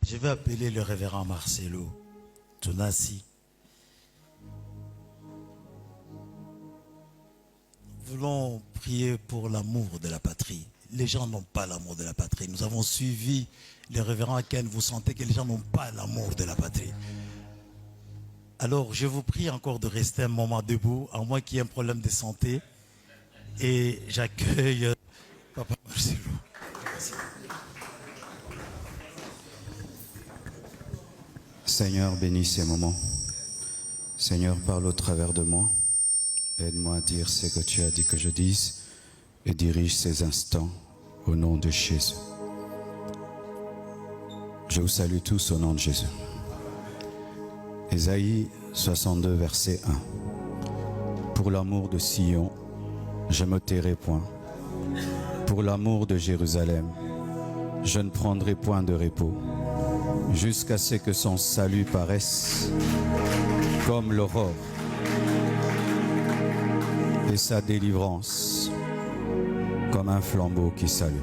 Je vais appeler le révérend Marcelo Tonassi. Nous voulons prier pour l'amour de la patrie. Les gens n'ont pas l'amour de la patrie. Nous avons suivi le révérend Ken. Vous sentez que les gens n'ont pas l'amour de la patrie. Alors, je vous prie encore de rester un moment debout, à moins qu'il y ait un problème de santé. Et j'accueille Papa Marcelo. Merci. Seigneur, bénis ces moments. Seigneur, parle au travers de moi. Aide-moi à dire ce que tu as dit que je dise et dirige ces instants au nom de Jésus. Je vous salue tous au nom de Jésus. Ésaïe 62, verset 1. Pour l'amour de Sion, je me tairai point. Pour l'amour de Jérusalem, je ne prendrai point de repos, jusqu'à ce que son salut paraisse comme l'aurore et sa délivrance comme un flambeau qui s'allume.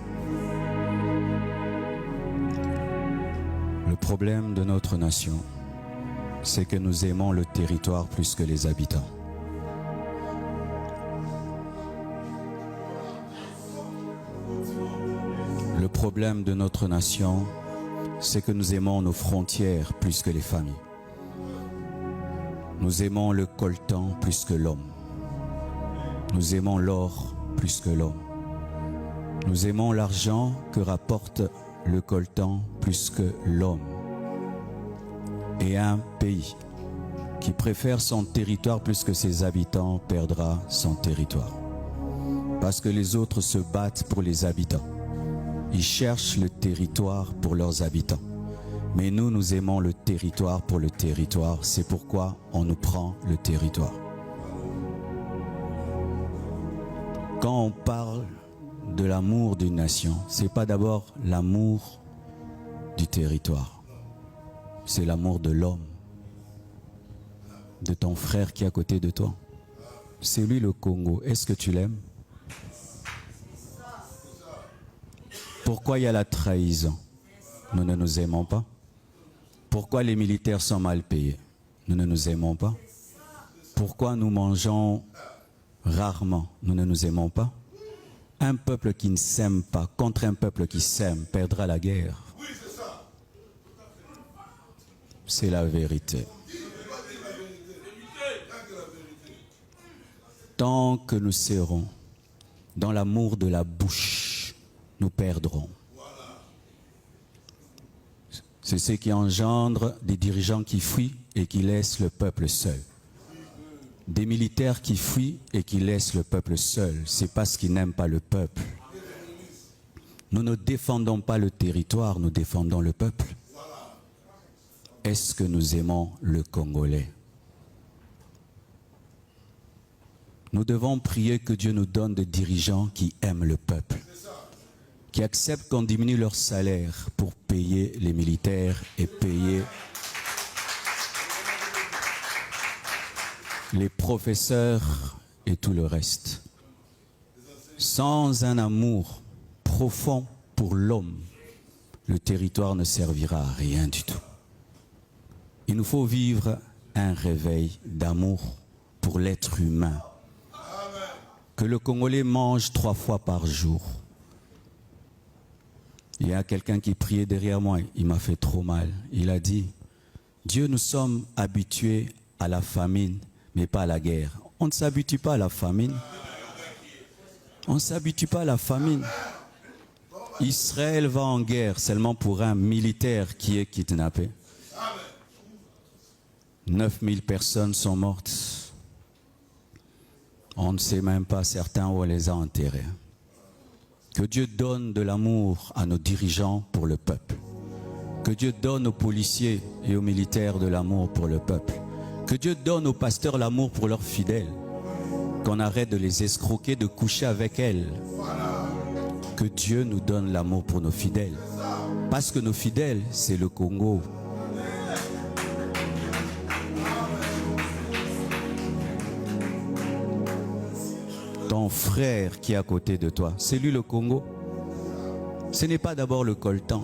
Le problème de notre nation, c'est que nous aimons le territoire plus que les habitants. Le problème de notre nation, c'est que nous aimons nos frontières plus que les familles. Nous aimons le coltan plus que l'homme. Nous aimons l'or plus que l'homme. Nous aimons l'argent que rapporte le coltan plus que l'homme. Et un pays qui préfère son territoire plus que ses habitants perdra son territoire. Parce que les autres se battent pour les habitants. Ils cherchent le territoire pour leurs habitants. Mais nous, nous aimons le territoire pour le territoire. C'est pourquoi on nous prend le territoire. Quand on parle de l'amour d'une nation, ce n'est pas d'abord l'amour du territoire. C'est l'amour de l'homme, de ton frère qui est à côté de toi. C'est lui le Congo. Est-ce que tu l'aimes? Pourquoi il y a la trahison? Nous ne nous aimons pas. Pourquoi les militaires sont mal payés? Nous ne nous aimons pas. Pourquoi nous mangeons rarement? Nous ne nous aimons pas. Un peuple qui ne s'aime pas contre un peuple qui s'aime perdra la guerre. C'est la vérité. Tant que nous serons dans l'amour de la bouche, nous perdrons. C'est ce qui engendre des dirigeants qui fuient et qui laissent le peuple seul. Des militaires qui fuient et qui laissent le peuple seul. C'est parce qu'ils n'aiment pas le peuple. Nous ne défendons pas le territoire, nous défendons le peuple. Est-ce que nous aimons le Congolais? Nous devons prier que Dieu nous donne des dirigeants qui aiment le peuple, qui acceptent qu'on diminue leur salaire pour payer les militaires et payer les professeurs et tout le reste. Sans un amour profond pour l'homme, le territoire ne servira à rien du tout. Il nous faut vivre un réveil d'amour pour l'être humain. Que le Congolais mange 3 fois par jour. Il y a quelqu'un qui priait derrière moi, il m'a fait trop mal. Il a dit, Dieu, nous sommes habitués à la famine, mais pas à la guerre. On ne s'habitue pas à la famine. On ne s'habitue pas à la famine. Israël va en guerre seulement pour un militaire qui est kidnappé. 9000 personnes sont mortes. On ne sait même pas certains où on les a enterrés. Que Dieu donne de l'amour à nos dirigeants pour le peuple. Que Dieu donne aux policiers et aux militaires de l'amour pour le peuple. Que Dieu donne aux pasteurs l'amour pour leurs fidèles. Qu'on arrête de les escroquer, de coucher avec elles. Que Dieu nous donne l'amour pour nos fidèles. Parce que nos fidèles, c'est le Congo. Ton frère qui est à côté de toi, c'est lui le Congo. Ce n'est pas d'abord le coltan.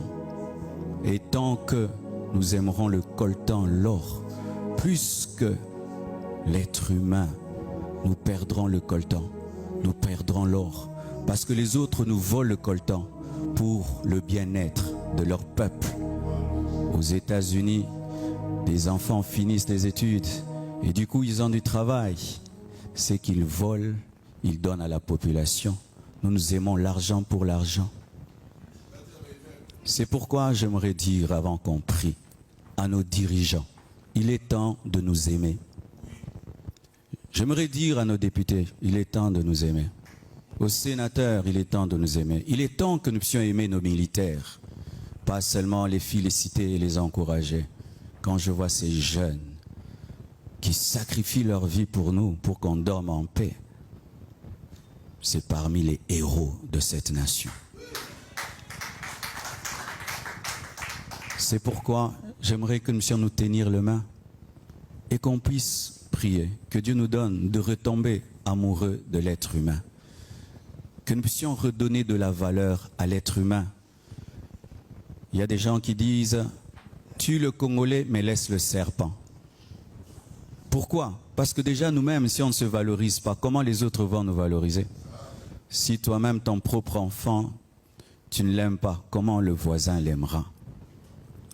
Et tant que nous aimerons le coltan, l'or, plus que l'être humain, nous perdrons le coltan, nous perdrons l'or. Parce que les autres nous volent le coltan pour le bien-être de leur peuple. Aux États-Unis, des enfants finissent les études et du coup ils ont du travail. C'est qu'ils volent, ils donnent à la population. Nous aimons l'argent pour l'argent. C'est pourquoi j'aimerais dire, avant qu'on prie, à nos dirigeants, il est temps de nous aimer. J'aimerais dire à nos députés, il est temps de nous aimer. Aux sénateurs, il est temps de nous aimer. Il est temps que nous puissions aimer nos militaires, pas seulement les féliciter et les encourager. Quand je vois ces jeunes qui sacrifient leur vie pour nous, pour qu'on dorme en paix, c'est parmi les héros de cette nation. C'est pourquoi j'aimerais que nous puissions nous tenir les mains et qu'on puisse prier, que Dieu nous donne de retomber amoureux de l'être humain, que nous puissions redonner de la valeur à l'être humain. Il y a des gens qui disent « tue le Congolais mais laisse le serpent ». Pourquoi? Parce que déjà nous-mêmes, si on ne se valorise pas, comment les autres vont nous valoriser? Si toi-même, ton propre enfant, tu ne l'aimes pas, comment le voisin l'aimera?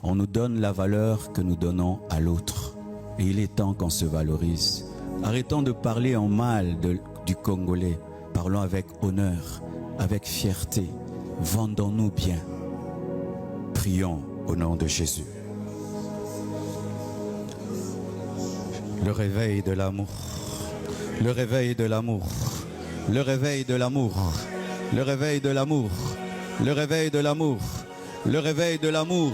On nous donne la valeur que nous donnons à l'autre. Et il est temps qu'on se valorise. Arrêtons de parler en mal du Congolais. Parlons avec honneur, avec fierté. Vendons-nous bien. Prions au nom de Jésus. Le réveil de l'amour. Le réveil de l'amour. Le réveil de l'amour. Le réveil de l'amour. Le réveil de l'amour. Le réveil de l'amour.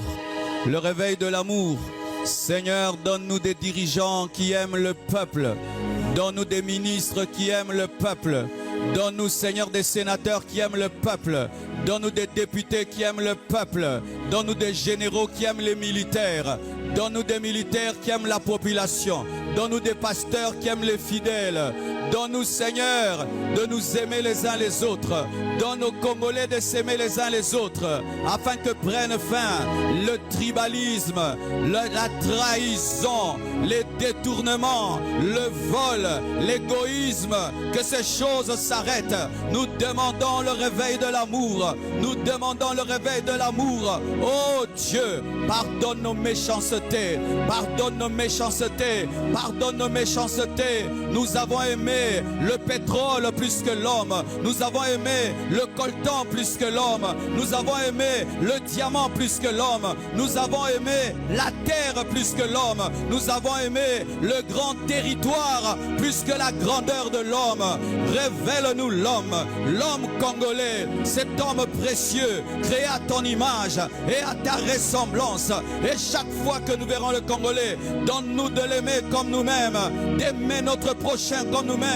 Le réveil de l'amour. Seigneur, donne-nous des dirigeants qui aiment le peuple. Donne-nous des ministres qui aiment le peuple. Donne-nous, Seigneur, des sénateurs qui aiment le peuple. Donne-nous des députés qui aiment le peuple. Donne-nous des généraux qui aiment les militaires. Donne-nous des militaires qui aiment la population. Donne-nous des pasteurs qui aiment les fidèles. Donne-nous, Seigneur, de nous aimer les uns les autres. Donne aux Congolais de s'aimer les uns les autres, afin que prenne fin le tribalisme, la trahison, les détournements, le vol, l'égoïsme, que ces choses s'arrêtent. Nous demandons le réveil de l'amour. Nous demandons le réveil de l'amour. Oh Dieu, pardonne nos méchancetés, pardonne nos méchancetés, pardonne nos méchancetés. Nous avons aimé le pétrole plus que l'homme. Nous avons aimé le coltan plus que l'homme. Nous avons aimé le diamant plus que l'homme. Nous avons aimé la terre plus que l'homme. Nous avons aimé le grand territoire plus que la grandeur de l'homme. Révèle-nous l'homme, l'homme congolais, cet homme précieux, créé à ton image et à ta ressemblance. Et chaque fois que nous verrons le Congolais, donne-nous de l'aimer comme nous-mêmes, d'aimer notre prochain comme nous-mêmes.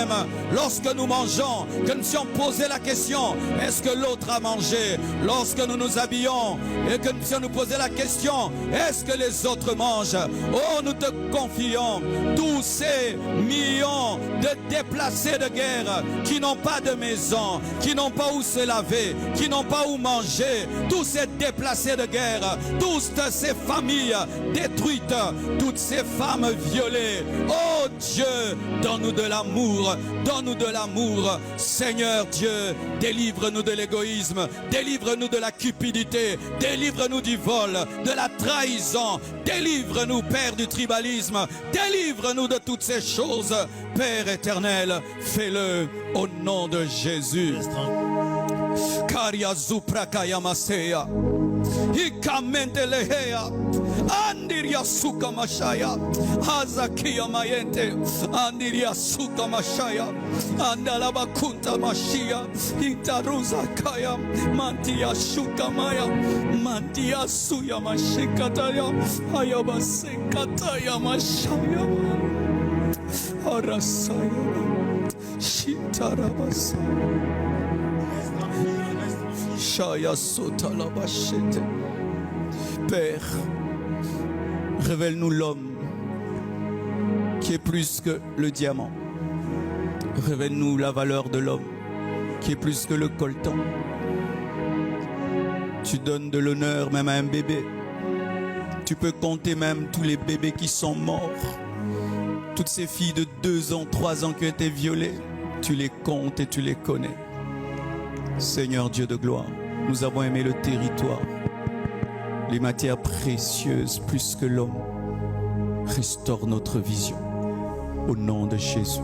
Lorsque nous mangeons, que nous puissions poser la question, est-ce que l'autre a mangé? Lorsque nous nous habillons et que nous puissions nous poser la question, est-ce que les autres mangent? Oh, nous te confions tous ces millions de déplacés de guerre qui n'ont pas de maison, qui n'ont pas où se laver, qui n'ont pas où manger, tous ces déplacés de guerre, toutes ces familles détruites, toutes ces femmes violées. Oh Dieu, donne-nous de l'amour, donne-nous de l'amour. Seigneur Dieu, délivre-nous de l'égoïsme, délivre-nous de la cupidité, délivre-nous du vol, de la trahison, délivre-nous, Père, du tribalisme, délivre-nous de toutes ces choses. Père éternel, fais-le au nom de Jésus. Karia zuprakaya maseya, ikamendelehea, andiria suka mashaya, hazakia mayente, andiria suka mashaya, andalabakunta mashia, itaruza kaya, mantia shuka maya, mantia suya mashikataya, ayabasekataya mashaya, arasaya, shitarabasaya. Père, révèle-nous l'homme qui est plus que le diamant. Révèle-nous la valeur de l'homme qui est plus que le coltan. Tu donnes de l'honneur même à un bébé. Tu peux compter même tous les bébés qui sont morts. Toutes ces filles de 2 ans, 3 ans qui ont été violées. Tu les comptes et tu les connais. Seigneur Dieu de gloire, nous avons aimé le territoire, les matières précieuses plus que l'homme. Restaure notre vision. Au nom de Jésus.